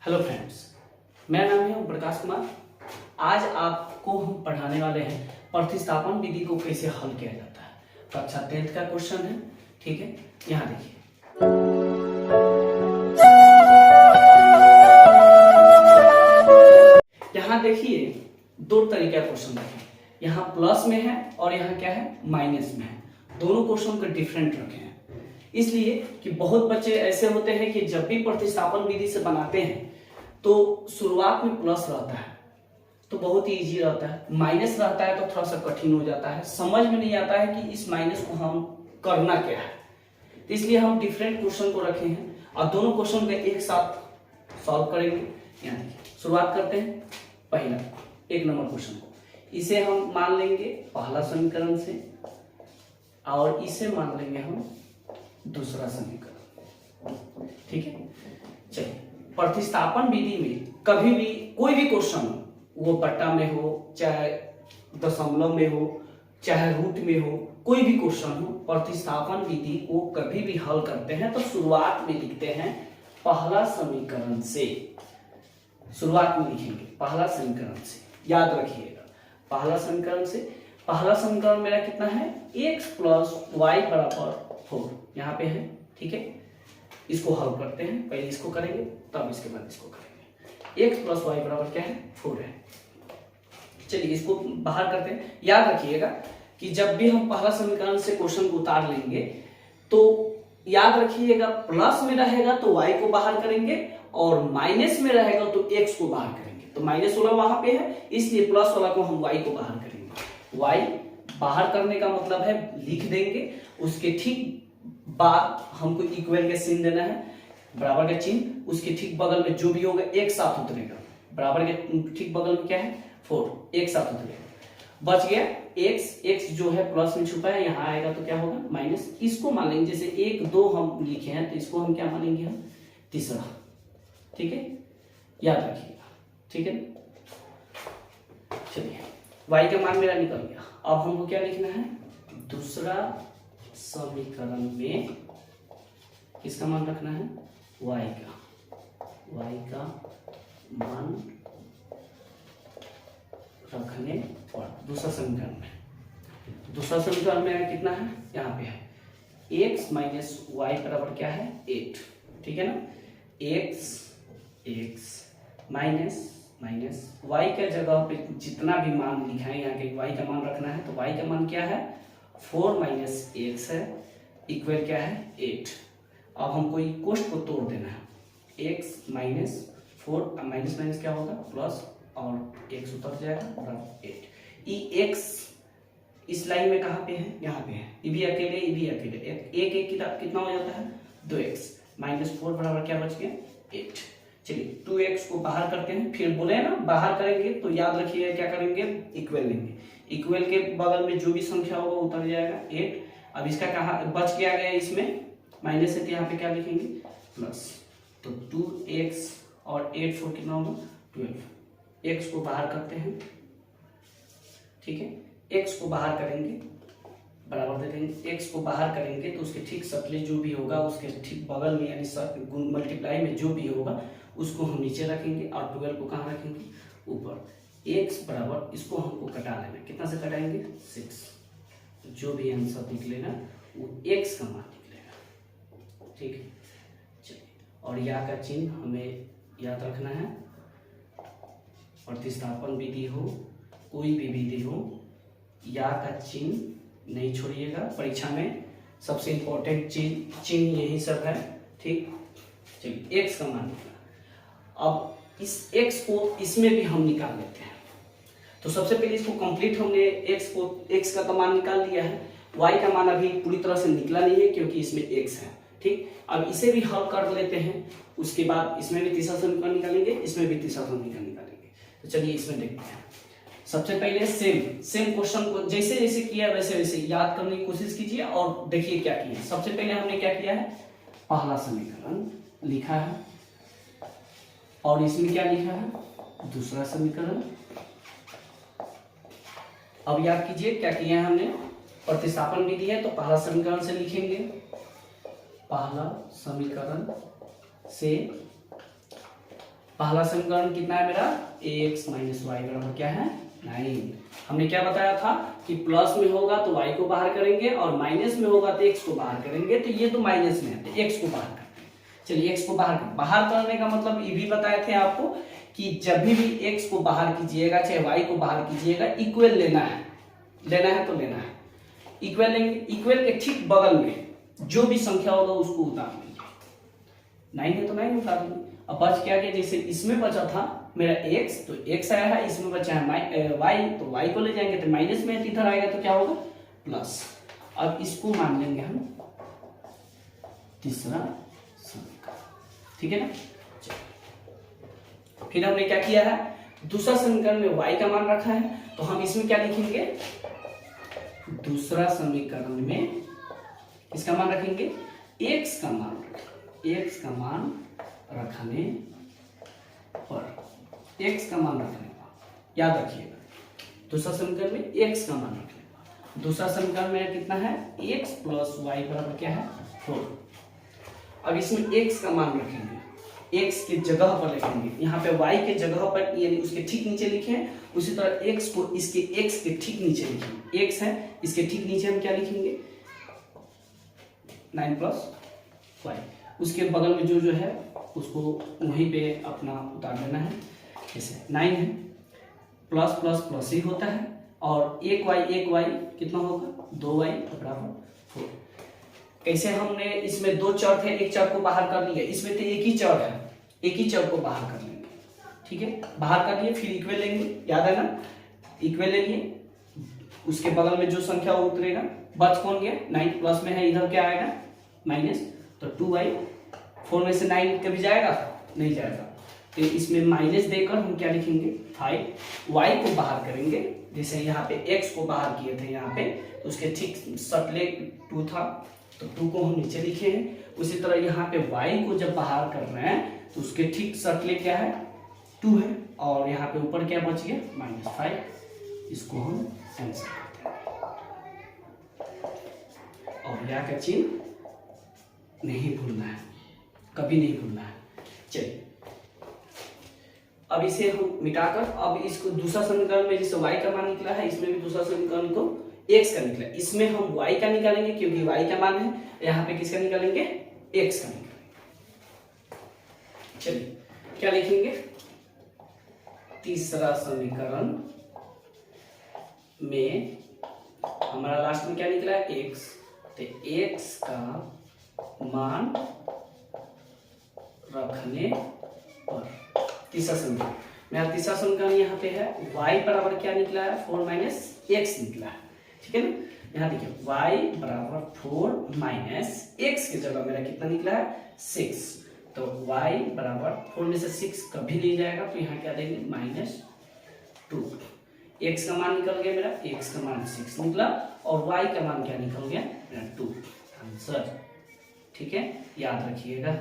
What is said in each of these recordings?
Hello friends, मेरा नाम है ओम प्रकाश कुमार। आज आपको हम पढ़ाने वाले हैं प्रतिस्थापन विधि को कैसे हल किया जाता है। कक्षा 10th का क्वेश्चन है, ठीक है। यहाँ देखिए, यहाँ देखिए दो तरीके का क्वेश्चन रखे, यहाँ प्लस में है और यहाँ क्या है, माइनस में है। दोनों क्वेश्चन को डिफरेंट रखे हैं इसलिए कि बहुत बच्चे ऐसे होते हैं कि जब भी प्रतिस्थापन विधि से बनाते हैं तो शुरुआत में प्लस रहता है तो बहुत ही इजी रहता है, माइनस रहता है तो थोड़ा सा कठिन हो जाता है, समझ में नहीं आता है कि इस माइनस को हम करना क्या है। तो इसलिए हम डिफरेंट क्वेश्चन को रखे हैं और दोनों क्वेश्चन को एक साथ सॉल्व करेंगे। यहाँ देखिए, शुरुआत करते हैं पहला 1 नंबर क्वेश्चन को। इसे हम मान लेंगे पहला समीकरण से और इसे मान लेंगे हम दूसरा समीकरण, ठीक है। चलिए, प्रतिस्थापन विधि में कभी भी कोई भी क्वेश्चन हो, वो बट्टा में हो, चाहे दशमलव में हो, चाहे रूट में हो, कोई भी क्वेश्चन हो, प्रतिस्थापन विधि को कभी भी हल करते हैं तो शुरुआत में लिखते हैं पहला समीकरण से। शुरुआत में लिखेंगे पहला समीकरण से, याद रखिएगा पहला समीकरण से। पहला समीकरण मेरा कितना है, x + y = 4 यहाँ पे है, ठीक है। इसको हल करते हैं, पहले इसको करेंगे तब इसके बाद इसको करेंगे। x + y = क्या है, 4 है। चलिए इसको बाहर करते हैं। याद रखिएगा कि जब भी हम पहला समीकरण से क्वेश्चन को उतार लेंगे तो याद रखिएगा प्लस में रहेगा तो y को बाहर करेंगे और माइनस में रहेगा तो x को बाहर करेंगे। तो माइनस वाला वहां पे है इसलिए प्लस वाला को हम y को बाहर करेंगे। y बाहर करने का मतलब है लिख देंगे, उसके ठीक बाद हमको इक्वल का चिन्ह देना है, बराबर का चिन्ह, उसके ठीक बगल में जो भी होगा एक साथ उतरेगा। बराबर के ठीक बगल में क्या है, 4, एक साथ उतरेगा। बच गया x जो है प्लस में छुपा है, यहाँ आएगा तो क्या होगा, माइनस। इसको मान लेंगे जैसे 1 2 हम लिखे हैं तो इसको हम क्या मानेंगे, हम तीसरा, ठीक है। याद रखिएगा, ठीक है। चलिए y का मान मेरा निकल गया। अब हमको क्या लिखना है, दूसरा समीकरण में किसका मान रखना है, y का मान रखने पर दूसरा समीकरण में कितना है, यहाँ पे है x - y बराबर क्या है, 8, ठीक है ना। x माइनस y के जगह पे जितना भी मान लिखा है यहाँ के y का मान रखना है तो y का मान क्या है, 4 - x है, इक्वल क्या है, 8। अब हमको ये कोष्ट को तोड़ देना है, x - 4 माइनस क्या होगा, प्लस, और x उतर जाएगा और 8। ये x इस लाइन में कहाँ पे है, यहाँ पे है, ये भी अकेले एक कितना हो जाता है, 2x - 4 बराबर क्या बच गया, 8। चलिए 2x को बाहर करते हैं, फिर बोले ना बाहर करेंगे तो याद रखिए क्या करेंगे, इक्वल लेंगे। इक्वल के बगल में जो भी संख्या होगा उतर जाएगा 8। अब इसका कहा बच क्या गया, इसमें माइनस है तो यहाँ पे क्या लिखेंगे, प्लस। तो 2x और 8 4 कितना होगा, 12। x को बाहर करते हैं, ठीक है। x को बाहर करेंगे, बराबर दे देंगे। x को बाहर करेंगे तो उसके ठीक सप्ले जो भी होगा उसके ठीक बगल में यानी मल्टीप्लाई में जो भी होगा उसको हम नीचे रखेंगे और 12 को कहाँ रखेंगे, ऊपर। x बराबर, इसको हमको कटा लेना, कितना से कटाएंगे, 6। तो जो भी आंसर निकलेगा वो x का मान निकलेगा, ठीक है। चलिए, और या का चिन्ह हमें याद रखना है। प्रतिस्थापन विधि हो, कोई भी विधि हो, या का चिन्ह नहीं छोड़िएगा। परीक्षा में सबसे इंपॉर्टेंट चिन्ह यही सब है, ठीक। चलिए x का मान निकला। अब इस x को इसमें भी हम निकाल लेते हैं। तो सबसे पहले इसको कंप्लीट हमने x का तो मान निकाल लिया है, y का मान अभी पूरी तरह से निकला नहीं है क्योंकि इसमें x है, ठीक। अब इसे भी हल कर लेते हैं, उसके बाद इसमें भी तीसरा समीकरण निकालेंगे, इसमें भी तीसरा समीकरण निकालेंगे। तो चलिए इसमें देखते हैं। सबसे पहले सेम क्वेश्चन को जैसे जैसे किया वैसे वैसे याद करने की कोशिश कीजिए और देखिए क्या किया। सबसे पहले हमने क्या किया है, पहला समीकरण लिखा है और इसमें क्या लिखा है, दूसरा समीकरण। अब याद कीजिए क्या किया है हमने, प्रतिस्थापन विधि है तो पहला समीकरण से लिखेंगे, पहला समीकरण से पहला समीकरण कितना है मेरा, ax माइनस वाई बराबर क्या है 9। हमने क्या बताया था कि प्लस में होगा तो y को बाहर करेंगे और माइनस में होगा तो x को बाहर करेंगे। तो ये तो माइनस में है तो x को बाहर करते हैं। चलिए x को बाहर करने का मतलब ये भी बताए थे आपको कि जब भी x को बाहर कीजिएगा चाहे y को बाहर कीजिएगा इक्वल लेना है तो लेना है। इक्वल लेंगे, इक्वल के ठीक बगल में जो भी संख्या होगा उसको उतार लेंगे। 9 है तो 9 उतार लेंगे। अब बच क्या कि जैसे इसमें बचा था मेरा x तो x आया है, इसमें बचा है y तो y को ले जाएंगे तो माइनस में इधर आएगा तो क्या होगा प्लस। अब इसको मान लेंगे हम तीसरा समीकरण, ठीक है ना। फिर हमने क्या किया है, दूसरा समीकरण में y का मान रखा है तो हम इसमें क्या लिखेंगे, दूसरा समीकरण में किसका मान रखेंगे, x का मान रखेंगे। x का मान रखने पर याद रखिएगा दूसरा समीकरण में x का मान रखने पर। दूसरा समीकरण में कितना है, x प्लस वाई बराबर क्या है 4। अब इसमें x का मान रखेंगे, x के जगह पर लिखेंगे, यहाँ पे y के जगह पर यानी उसके ठीक नीचे लिखे हैं, उसी तरह x को इसके x के ठीक नीचे लिखेंगे। x है इसके ठीक नीचे हम क्या लिखेंगे 9 प्लस वाई, उसके बगल में जो है उसको वहीं पे अपना उतार देना है। जैसे 9 है प्लस प्लस प्लस ही होता है और एक y कितना होगा 2y बराबर 4। कैसे हमने इसमें दो चर थे, एक चर को बाहर कर लिया, इसमें तो एक ही चर है, एक ही चर को बाहर कर लेंगे, ठीक है। बाहर कर लिए फिर इक्वल लेंगे, याद है ना, इक्वल लेंगे, उसके बगल में जो संख्या वो उतरेगा। बच कौन गया 9 प्लस में है, इधर क्या आएगा माइनस, तो 2y 4 में से 9 कभी जाएगा नहीं जाएगा, तो इसमें माइनस देकर हम क्या लिखेंगे 5। y को बाहर करेंगे, जैसे यहाँ पे x को बाहर किए थे यहाँ पे तो उसके ठीक सटले 2 था तो 2 को हम नीचे लिखे हैं। उसी तरह यहाँ पे y को जब बाहर कर रहे हैं तो उसके ठीक सटले क्या है 2 है और यहाँ पे ऊपर क्या बच गया -5। इसको हम आंसर करते हैं और या का चिन्ह नहीं भूलना है, कभी नहीं भूलना है। चलिए अब इसे हम मिटाकर अब इसको दूसरा समीकरण में जैसे y का मान निकला है, इसमें भी दूसरा समीकरण को x का निकला, इसमें हम y का निकालेंगे क्योंकि y का मान है, यहाँ पे किसका निकालेंगे x का निकालेंगे। चलिए क्या लिखेंगे, तीसरा समीकरण में हमारा लास्ट में क्या निकला है x, तो x का मान रखने पर तीसरा समीकरण, मेरा तीसरा समीकरण यहाँ पे है y बराबर क्या निकला है 4 माइनस x निकला है, ठीक है ना। यहाँ देखिए y बराबर 4 माइनस x की जगह मेरा कितना निकला है 6, तो y बराबर 4 में से 6 कभी नहीं जाएगा तो यहाँ क्या देंगे -2। x का मान निकल गया मेरा, x का मान 6 निकला और y का मान क्या निकल गया मेरा 2। आंसर, ठीक है, याद रखिएगा,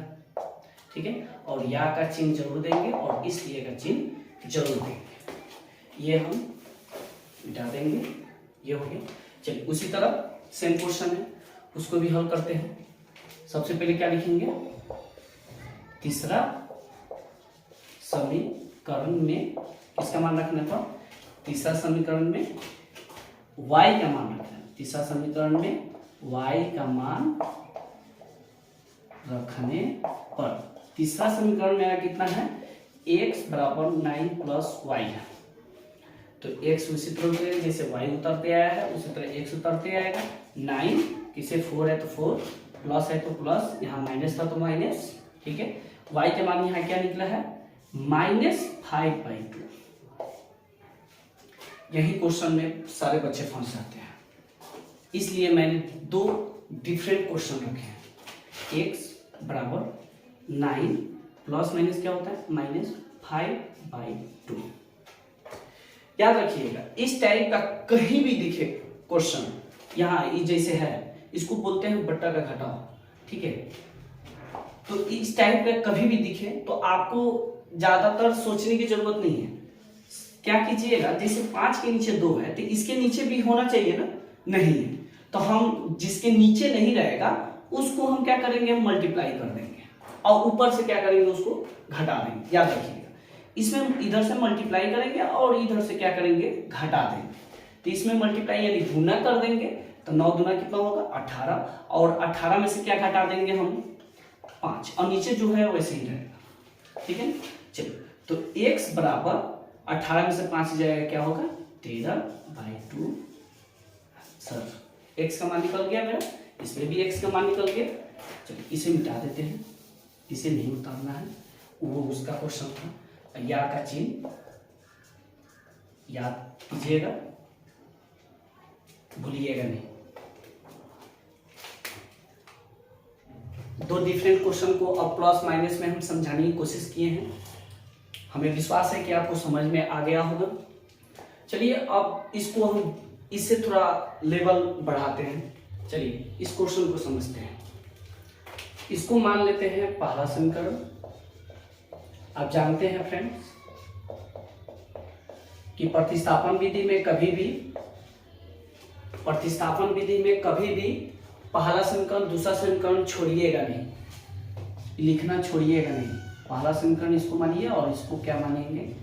ठीक है। और या का चिन्ह जरूर देंगे और इसलिए का चिन्ह जरूर देंगे, ये हम मिटा देंगे, ये हो गया। चलिए उसी तरह सेम क्वेश्चन है उसको भी हल करते हैं। सबसे पहले क्या लिखेंगे, तीसरा समीकरण में किसका मान रखना था, तीसरा समीकरण में y का मान रखना है, तीसरा समीकरण में y का मान रखने पर तीसरा समीकरण मेरा कितना है x बराबर 9 प्लस वाई है, तो x उसी तरह उतरेगा जैसे y उतरते आया है उसी तरह x उतरते आएगा। 9 किसे 4 है तो 4, प्लस है तो प्लस, यहाँ माइनस था तो माइनस, ठीक है। y के मान यहाँ क्या निकला है -5/2। यही क्वेश्चन में सारे बच्चे फंस जाते हैं, इसलिए मैंने दो डिफरेंट क्वेश्चन रखे हैं। x बराबर 9 प्लस माइनस क्या होता है -5/2। याद रखिएगा इस टाइप का कहीं भी दिखे क्वेश्चन, यहाँ जैसे है इसको बोलते हैं बट्टा का घटाव, ठीक है। तो इस टाइप का कभी भी दिखे तो आपको ज्यादातर सोचने की जरूरत नहीं है। क्या कीजिएगा, जैसे 5 के नीचे 2 है तो इसके नीचे भी होना चाहिए ना, नहीं है तो हम जिसके नीचे नहीं रहेगा उसको हम क्या करेंगे मल्टीप्लाई कर देंगे और ऊपर से क्या करेंगे, उसको घटा देंगे। याद रखिएगा, इसमें हम इधर से मल्टीप्लाई करेंगे और इधर से क्या करेंगे, घटा देंगे। तो इसमें मल्टीप्लाई यानी गुना कर देंगे, तो 9 दूना कितना होगा 18, और 18 में से क्या घटा देंगे हम 5, और नीचे जो है वैसे ही रहेगा। ठीक है, चलो तो x बराबर 18 में से 5 जाएगा, क्या होगा 13/2। सर x का मान निकल गया मेरा, इसमें भी x का मान निकल गया। चलो इसे मिटा देते हैं, इसे नहीं उतारना है, वो उसका क्वेश्चन था। या का चिन्ह याद कीजिएगा, भूलिएगा नहीं। दो डिफरेंट क्वेश्चन को अब प्लस माइनस में हम समझाने की कोशिश किए हैं। हमें विश्वास है कि आपको समझ में आ गया होगा। चलिए अब इसको हम इससे थोड़ा लेवल बढ़ाते हैं। चलिए इस क्वेश्चन को समझते हैं। इसको मान लेते हैं पहला समीकरण। आप जानते हैं फ्रेंड्स कि प्रतिस्थापन विधि में कभी भी पहला समीकरण दूसरा समीकरण छोड़िएगा नहीं, लिखना छोड़िएगा नहीं। पहला समीकरण इसको मानिए और इसको क्या मानेंगे,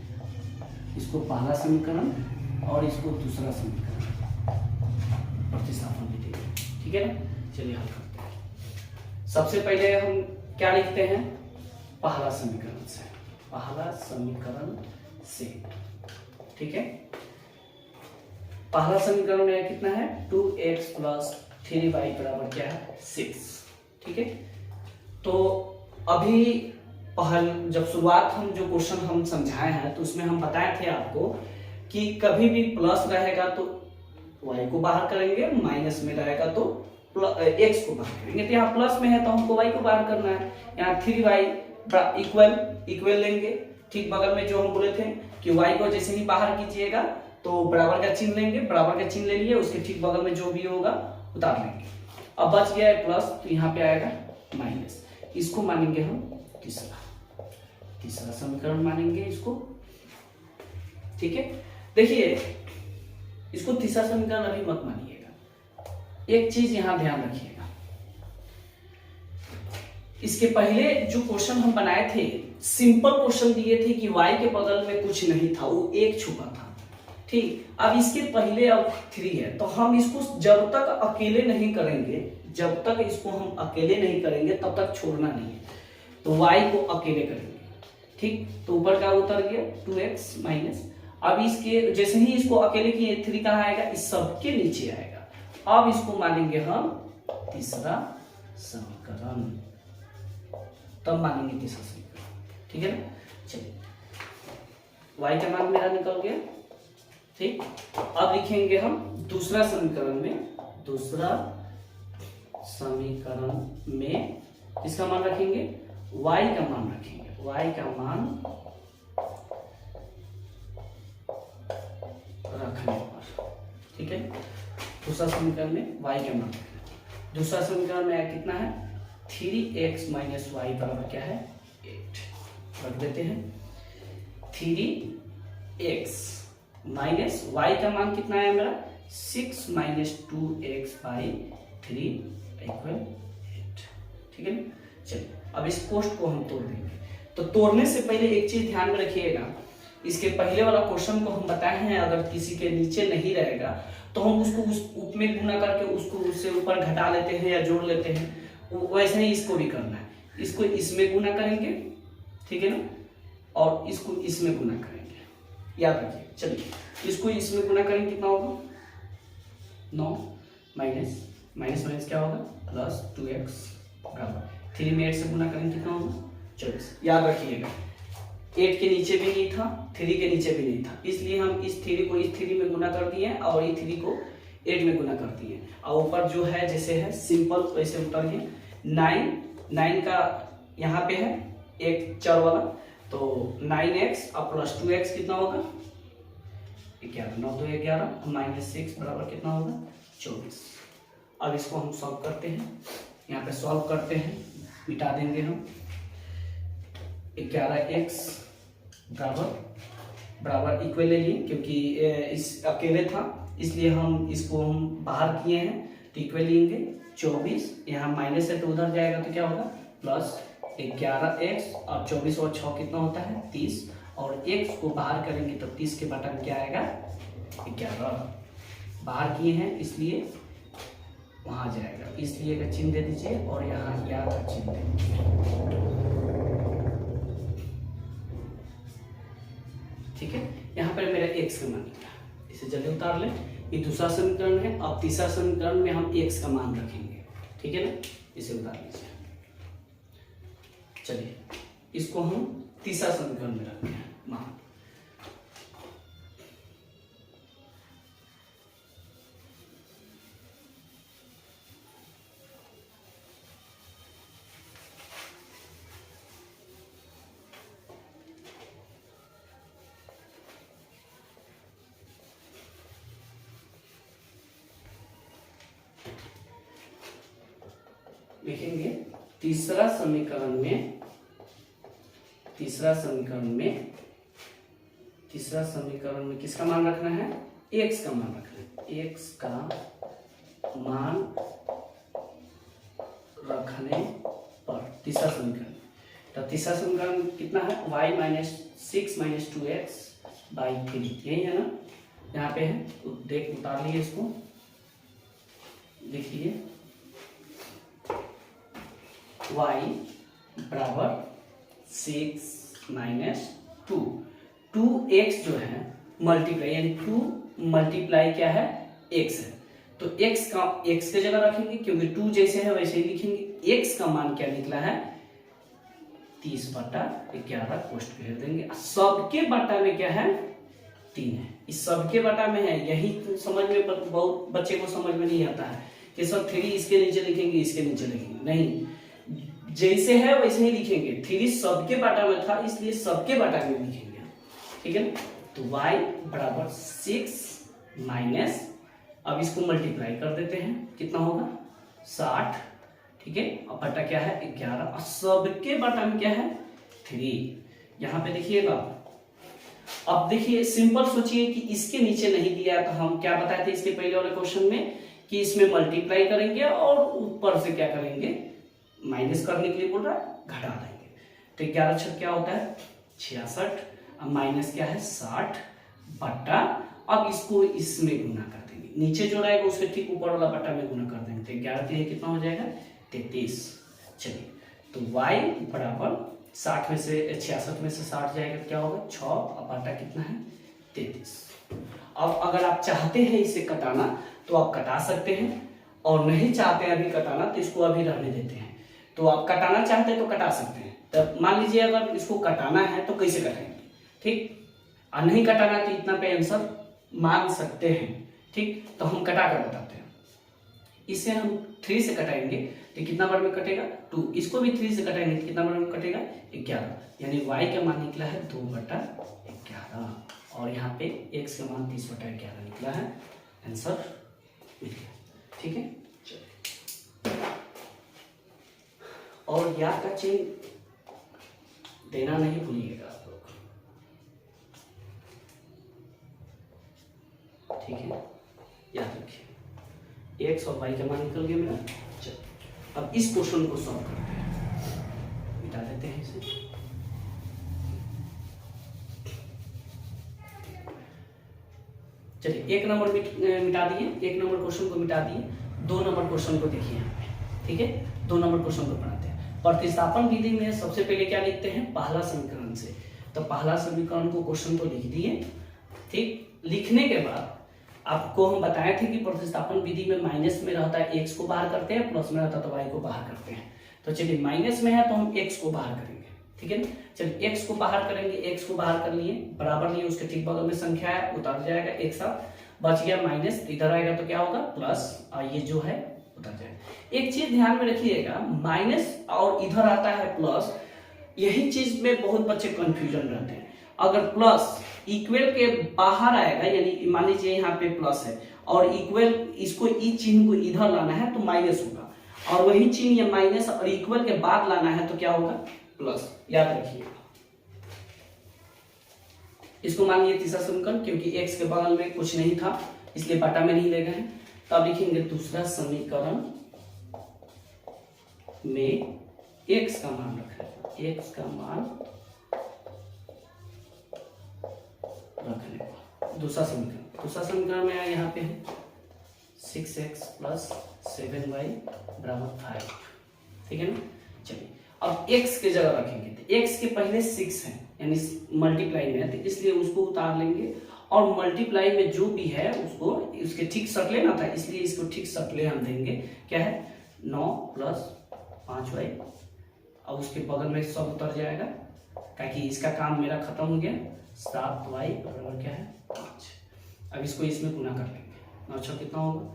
इसको पहला समीकरण और इसको दूसरा समीकरण, प्रतिस्थापन विधि। ठीक है ना, चलिए हल करते हैं। सबसे पहले हम क्या लिखते हैं, पहला समीकरण से। ठीक है, पहला समीकरण में कितना है 2x + 3y बराबर क्या है 6। ठीक है, तो अभी जब शुरुआत हम जो क्वेश्चन हम समझाए हैं तो उसमें हम बताए थे आपको कि कभी भी प्लस रहेगा तो y को बाहर करेंगे, माइनस में रहेगा तो x को बाहर करेंगे। तो यहाँ प्लस में है तो हमको y को बाहर करना है। यहाँ 3y इक्वल लेंगे। ठीक बगल में जो हम बोले थे कि y को जैसे ही बाहर कीजिएगा तो बराबर का चिन्ह लेंगे, बराबर का चिन्ह ले लिए, उसके ठीक बगल में जो भी होगा उतार लेंगे। अब बच गया है प्लस, तो यहाँ पे आएगा माइनस। इसको मानेंगे हम तीसरा समीकरण मानेंगे इसको। ठीक है, देखिए इसको तीसरा समीकरण अभी मत मानिएगा, एक चीज यहां ध्यान रखिएगा। इसके पहले जो क्वेश्चन हम बनाए थे, सिंपल क्वेश्चन दिए थे कि y के बगल में कुछ नहीं था, वो एक छुपा था। ठीक, अब इसके पहले अब 3 है, तो हम इसको जब तक अकेले नहीं करेंगे, तब तक छोड़ना नहीं है। तो y को अकेले करेंगे। ठीक, तो ऊपर का उतर गया 2x माइनस। अब इसके जैसे ही इसको अकेले किए 3 कहाँ आएगा, इस सब के नीचे आएगा। अब इसको मानेंगे हम तीसरा समीकरण, तब मानेंगे तीसरा समीकरण। ठीक है ना, चलिए y का मान मेरा निकल गया। ठीक, अब लिखेंगे हम दूसरा समीकरण में इसका मान रखेंगे, y का मान रखेंगे, y का मान रखने पर। ठीक है, दूसरा समीकरण में y का मान, दूसरा समीकरण में कितना है 3x - y बराबर क्या है 8। रख देते हैं 3x माइनस y का मान कितना है मेरा 6 - 2x/3 = 8। ठीक है, चलिए अब इस कोष्ठ को हम तोड़ देंगे। तो तोड़ने से पहले एक चीज ध्यान में रखिएगा, इसके पहले वाला क्वेश्चन को हम बताए हैं, अगर किसी के नीचे नहीं रहेगा तो हम उसको उस उप में गुना करके उसको उससे ऊपर घटा लेते हैं या जोड़ लेते हैं। वैसे ही इसको भी करना है, इसको इसमें गुना करेंगे, ठीक है ना, और इसको इसमें गुना करेंगे, याद रखिए। चलिए इसको इसमें गुना करेंगे, कितना होगा 9 माइनस क्या होगा प्लस 2x बराबर 3 में 8 से गुना करेंगे, कितना होगा 24। याद रखिएगा 8 के नीचे भी नहीं था, 3 के नीचे भी नहीं था, इसलिए हम इस 3 को इस 3 में गुना कर दिए और ये 3 को 8 में गुना कर दिए, और ऊपर जो है जैसे है सिंपल वैसे उतर गए। 9 का यहाँ पे है एक चर वाला, तो 9x और प्लस 2x कितना होगा 11, 9 2 11 माइनस 6 बराबर कितना होगा 24। अब इसको हम सॉल्व करते हैं, यहाँ पे सॉल्व करते हैं, मिटा देंगे हम 11x बराबर इक्वल ले लिए, क्योंकि इस अकेले था इसलिए हम इसको हम बाहर किए हैं, तो इक्वल लेंगे 24। यहाँ माइनस है तो उधर जाएगा तो क्या होगा प्लस 11x और 24 और 6 कितना होता है 30, और x को बाहर करेंगे तो 30 के बटा में क्या आएगा 11, बाहर किए हैं इसलिए वहां जाएगा, इसलिए का चिन्ह दे दीजिए और यहाँ या का चिन्ह दे दीजिए। ठीक है, यहाँ पर मेरा x का मान निकला, इसे जल्दी उतार लें। ये दूसरा समीकरण है। अब तीसरा समीकरण में हम x का मान रखेंगे, ठीक है ना, इसे उतार लीजिए। चलिए इसको हम तीसरा समीकरण में रखते हैं मान। लिखेंगे तीसरा समीकरण में किसका मान रखना है x का मान रखना है। x का मान रखने पर तीसरा समीकरण, तो तीसरा समीकरण कितना है y माइनस 6 माइनस 2x/3, यही है ना, यहाँ पे है तो देख उतार लिए इसको, देखिए y बराबर 6 माइनस 2x जो है मल्टीप्लाई, यानी 2 मल्टीप्लाई क्या है x है, तो x के जगह रखेंगे क्योंकि 2 जैसे है वैसे ही लिखेंगे। x का मान क्या निकला है 30/11 पोस्ट घेर देंगे। सबके बटा में क्या है 3 है, इस सबके बटा में है, यही तो समझ में बहुत बच्चे को समझ में नहीं आता है कि सब 3 इसके नीचे लिखेंगे इसके नीचे लिखेंगे, नहीं, जैसे है वैसे ही लिखेंगे। 3 सबके बटा में था इसलिए सबके बटा में लिखेंगे, ठीक है ना। तो y बराबर 6 माइनस, अब इसको मल्टीप्लाई कर देते हैं, कितना होगा 60, ठीक है, और बटा क्या है 11, और सबके बटा में क्या है 3। यहाँ पे देखिएगा, अब देखिए सिंपल सोचिए कि इसके नीचे नहीं दिया तो हम क्या बताए थे इसके पहले वाले क्वेश्चन में कि इसमें मल्टीप्लाई करेंगे और ऊपर से क्या करेंगे माइनस करने के लिए बोल रहा है घटा देंगे। तो 11 छक क्या होता है 66, अब माइनस क्या है 60 बटा, अब इसको इसमें गुना कर देंगे, नीचे जो रहेगा उसके ठीक ऊपर वाला बटा में गुना कर देंगे, तो 11 3 कितना हो जाएगा 33। चलिए तो y बराबर 60 में से 66 में से 60 जाएगा क्या होगा 6, अब बटा कितना है 33। अब अगर आप चाहते हैं इसे कटाना तो आप कटा सकते हैं, और नहीं चाहते हैं अभी कटाना तो इसको अभी रहने देते हैं। तो आप कटाना चाहते हैं तो कटा सकते हैं, तो मान लीजिए अगर इसको कटाना है तो कैसे कटाएंगे, ठीक, और नहीं कटाना तो इतना पे आंसर मान सकते हैं, ठीक। तो हम कटा कर बताते हैं, इसे हम 3 से कटाएंगे तो कितना बार में कटेगा 2, इसको भी 3 से कटाएंगे तो कितना बार में कटेगा 11, यानी y का मान निकला है 2/11, और यहाँ पे x का मान 30/11 निकला है, आंसर मिल गया, ठीक है। और या का चिन्ह देना नहीं भूलिएगा आप लोग, ठीक है, याद रखिए। x और y का मान निकल गया मेरा। चलो अब इस क्वेश्चन को सॉल्व करते हैं, मिटा देते हैं इसे। चलिए एक नंबर मिटा दिए, एक नंबर क्वेश्चन को मिटा दिए, 2 नंबर क्वेश्चन को देखिए यहाँ पे, ठीक है। 2 नंबर क्वेश्चन को पढ़ाते हैं। प्रतिस्थापन विधि में सबसे पहले क्या लिखते हैं पहला समीकरण से, तो पहला समीकरण को क्वेश्चन को लिख दिए, ठीक। लिखने के बाद आपको हम बताए थे कि प्रतिस्थापन विधि में माइनस में रहता है x को बाहर करते हैं, प्लस में रहता है तो y को बाहर करते हैं। तो चलिए माइनस में है तो हम x को बाहर करेंगे, ठीक है ना। चलिए x को बाहर करेंगे, x को बाहर कर लिए, बराबर लिए, उसके ठीक बगल में संख्या है उतार जाएगा, एक साथ बच गया माइनस, इधर आएगा तो क्या होगा प्लस, और ये जो है उतर जाएगा। एक चीज ध्यान में रखिएगा, माइनस और इधर आता है प्लस, यही चीज में बहुत बच्चे कंफ्यूजन रहते हैं। अगर प्लस इक्वल के बाहर आएगा, यानी मान लीजिए यहाँ पे प्लस है और इक्वल इसको इस चिन्ह को इधर लाना है तो माइनस होगा, और वही चिन्ह या माइनस और इक्वल के बाद लाना है तो क्या होगा प्लस, याद रखिए। इसको मान लीजिए तीसरा समीकरण, क्योंकि x के बगल में कुछ नहीं था इसलिए बटा में नहीं ले गए हैं, तब लिखेंगे दूसरा समीकरण में x का मान रखने, x का मान रखने को। दूसरा समीकरण में यहाँ पे है 6x प्लस 7y बराबर 5, ठीक है ना। चलिए अब x के जगह रखेंगे, तो x के पहले 6 है यानी मल्टीप्लाई में है, तो इसलिए उसको उतार लेंगे, और मल्टीप्लाई में जो भी है उसको उसके ठीक शक्ले ना था, इसलिए इसको ठीक शक्ले हम देंगे। क्या है 9 प्लस 5y, अब उसके बगल में सब उतर जाएगा, ताकि इसका काम मेरा खत्म हो गया। 7y बराबर क्या है 5। अब इसको इसमें गुना कर लेंगे, 9 6 कितना होगा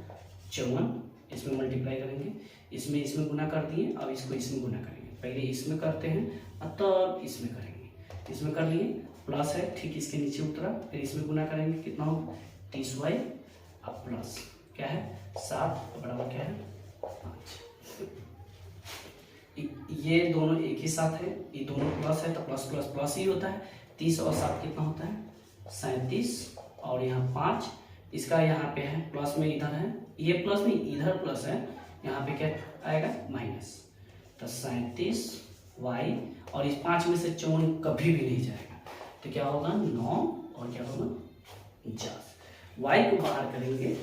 54, इसमें मल्टीप्लाई करेंगे, इसमें गुना कर दिए, अब इसको इसमें गुना करेंगे। पहले इसमें करते हैं तब इसमें करेंगे। इसमें कर लिए, प्लस है ठीक इसके नीचे उतरा, फिर इसमें गुना करेंगे, कितना होगा 30y, अब प्लस क्या है 7 बराबर क्या है 5। ये दोनों एक ही साथ है, ये दोनों प्लस है तो प्लस प्लस प्लस ही होता है। 30 और 7 कितना होता है 37, और यहाँ 5, इसका यहाँ पे है प्लस में इधर है, ये प्लस नहीं इधर प्लस है, यहाँ पे क्या आएगा माइनस, तो 37y, और इस 5 में से 54 कभी भी नहीं जाएगा, तो क्या होगा 9 और क्या होगा 50। y को बाहर करेंगे,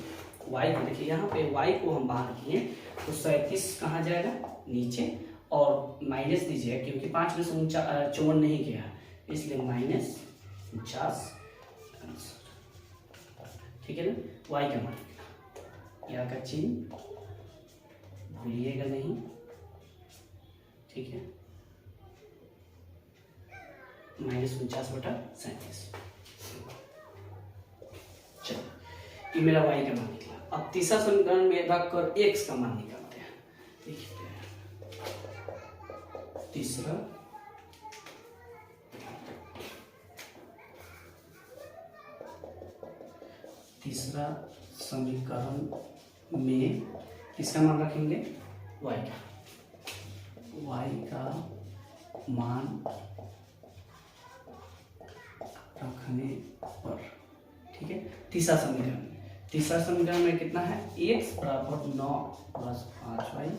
y को देखिए यहाँ पे y को हम बाहर किए तो 37 कहाँ जाएगा नीचे, और माइनस दीजिए क्योंकि 5 में से 54 नहीं गया, इसलिए माइनस 50 आंसर, ठीक है ना। y का मान यहाँ का चिन्ह भूलिएगा नहीं, ठीक है, -49/37। चलो ये मेरा y का मान निकला। अब तीसरा समीकरण में रखकर x का मान निकालते हैं। देखते हैं तीसरा समीकरण में किसका मान रखेंगे y का मान रखने पर, ठीक है। तीसरा समीकरण में कितना है x बराबर 9 प्लस 5y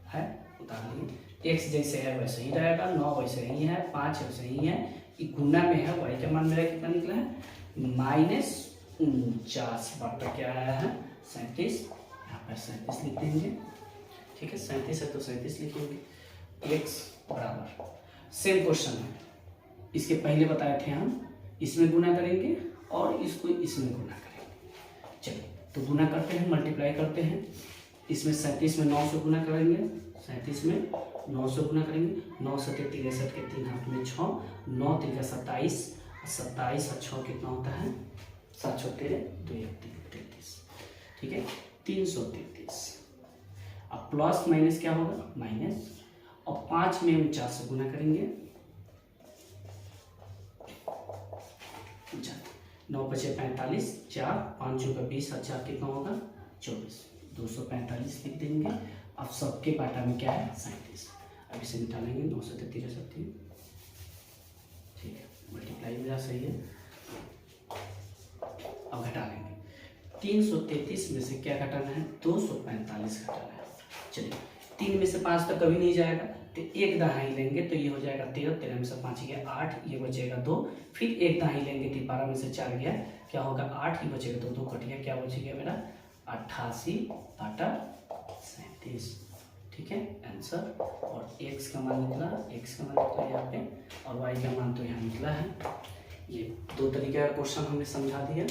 है, उतार लिए, x जैसे है वैसे ही रहेगा, 9 वैसे ही है, 5 वैसे ही है, ये गुना में है। y का मान मेरा कितना निकला है -49 बटा क्या आया है 37, यहाँ पर 37 लिख देंगे, ठीक है। 37 है तो 37 लिखेंगे। x बराबर सेम क्वेश्चन है, इसके पहले बताए थे हम, इसमें गुना करेंगे और इसको इसमें गुना करेंगे। चलिए तो गुना करते हैं, मल्टीप्लाई करते हैं, इसमें 37 में 9 से गुना करेंगे, 37 में 9 से गुना करेंगे, 9 से 63 के 3 हाथ में 6, 9 3 का 27, 27 और 6 कितना होता है 7 6 13 2 1 3 33, ठीक है 333। अब प्लस माइनस क्या होगा माइनस, और 5 में 49 से गुना करेंगे, 9 5 45, 4 5 का 20 और 4 कितना होगा 24, 245 लिख देंगे। अब सबके बाटा में क्या है 37, अब इसे निकालेंगे 9 से 33, ठीक है, मल्टीप्लाई मेरा सही है। अब घटा लेंगे, 333 में से क्या घटाना है 245 घटाना है। चलिए 3 में से 5 तक कभी नहीं जाएगा, तो एक दहाई लेंगे तो ये हो जाएगा 13, 13 में से 5 गया 8, ये बचेगा 2, फिर एक दहाई लेंगे तो 12 में से 4 गया, क्या होगा 8 ही बचेगा, तो 2 कट गया, क्या बच गया मेरा 88/37, ठीक है आंसर। और x का मान निकला, यहाँ पे, और y का मान तो यहाँ निकला है। ये 2 तरीके का क्वेश्चन हमने समझा दिया।